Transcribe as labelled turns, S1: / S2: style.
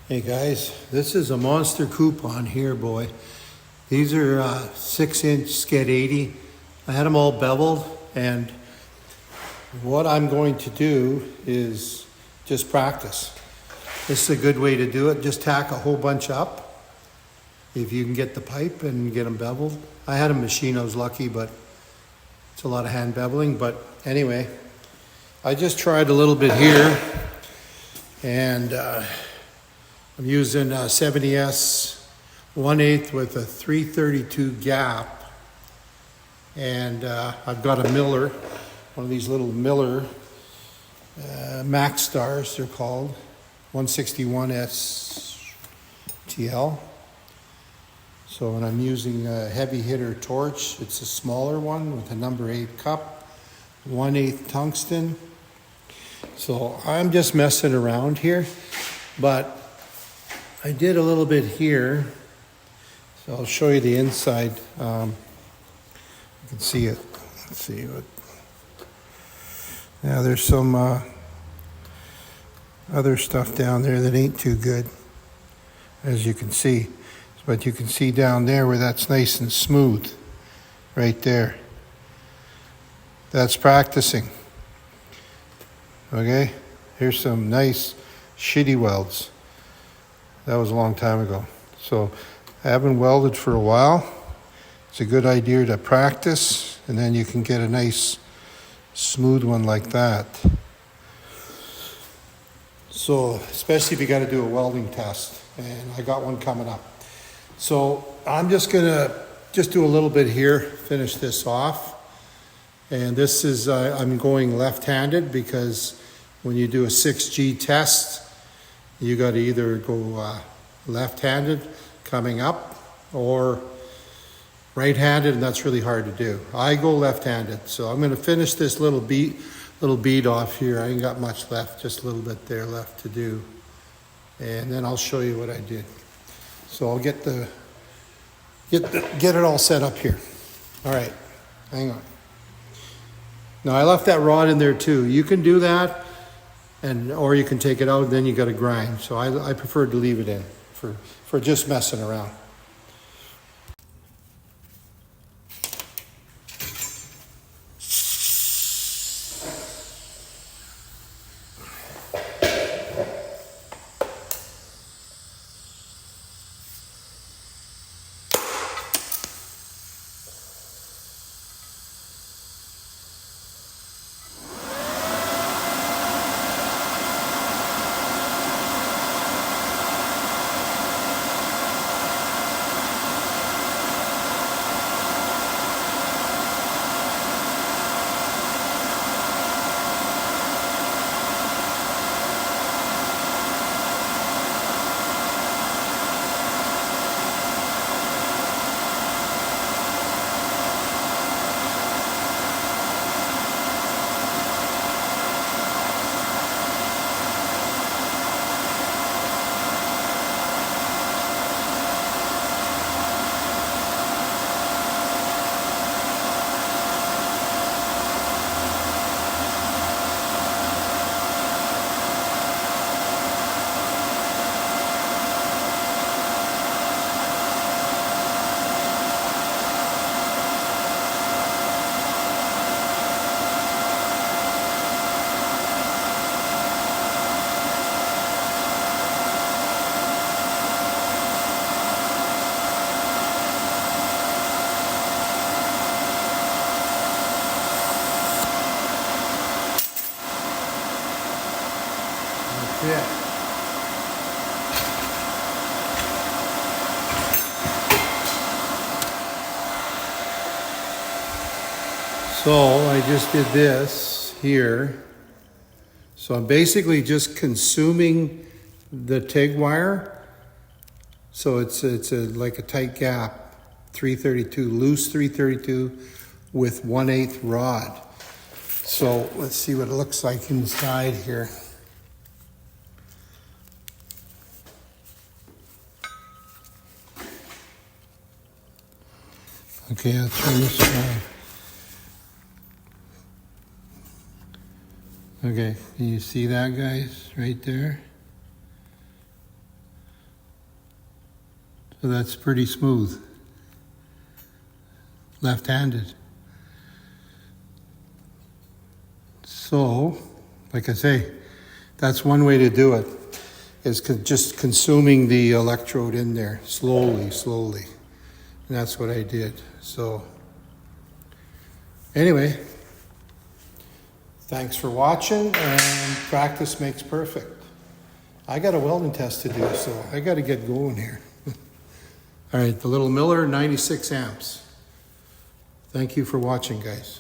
S1: Hey guys, this is a monster coupon here, boy. These are 6-inch Sked 80. I had them all beveled, and what I'm going to do is just practice. This is a good way to do it. Just tack a whole bunch up if you can get the pipe and get them beveled. I had a machine, I was lucky, but it's a lot of hand beveling. But anyway, I just tried a little bit here, and I'm using 70S 1/8 with a 332 gap, and I've got a Miller, one of these little Miller Max Stars, they're called, 161S TL. So when I'm using a heavy hitter torch, it's a smaller one with a number 8 cup, 1/8 tungsten. So I'm just messing around here, but I did a little bit here, so I'll show you the inside. You can see it. Let's see what. Now there's some other stuff down there that ain't too good, as you can see. But you can see down there where that's nice and smooth, right there. That's practicing. Okay, here's some nice shitty welds. That was a long time ago. So I haven't welded for a while. It's a good idea to practice, and then you can get a nice smooth one like that. So especially if you got to do a welding test, and I got one coming up. So I'm just gonna do a little bit here, finish this off. And this is, I'm going left-handed because when you do a 6G test, you got to either go left-handed coming up or right-handed, and that's really hard to do. I go left-handed, so I'm going to finish this little bead off here. I ain't got much left, just a little bit there left to do, and then I'll show you what I did. So I'll get it all set up here. All right, hang on. Now I left that rod in there too. You can do that. Or you can take it out, and then you got to grind. So I prefer to leave it in for just messing around. Yeah. So I just did this here. So I'm basically just consuming the TIG wire. So it's like a tight gap, 332, loose 332 with 1/8 rod. So let's see what it looks like inside here. Okay, I'll turn this around. Okay, can you see that, guys, right there? So that's pretty smooth. Left-handed. So, like I say, that's one way to do it, is just consuming the electrode in there slowly. And that's what I did. So, anyway, thanks for watching, and practice makes perfect. I got a welding test to do, so I got to get going here. All right, the little Miller, 96 amps. Thank you for watching, guys.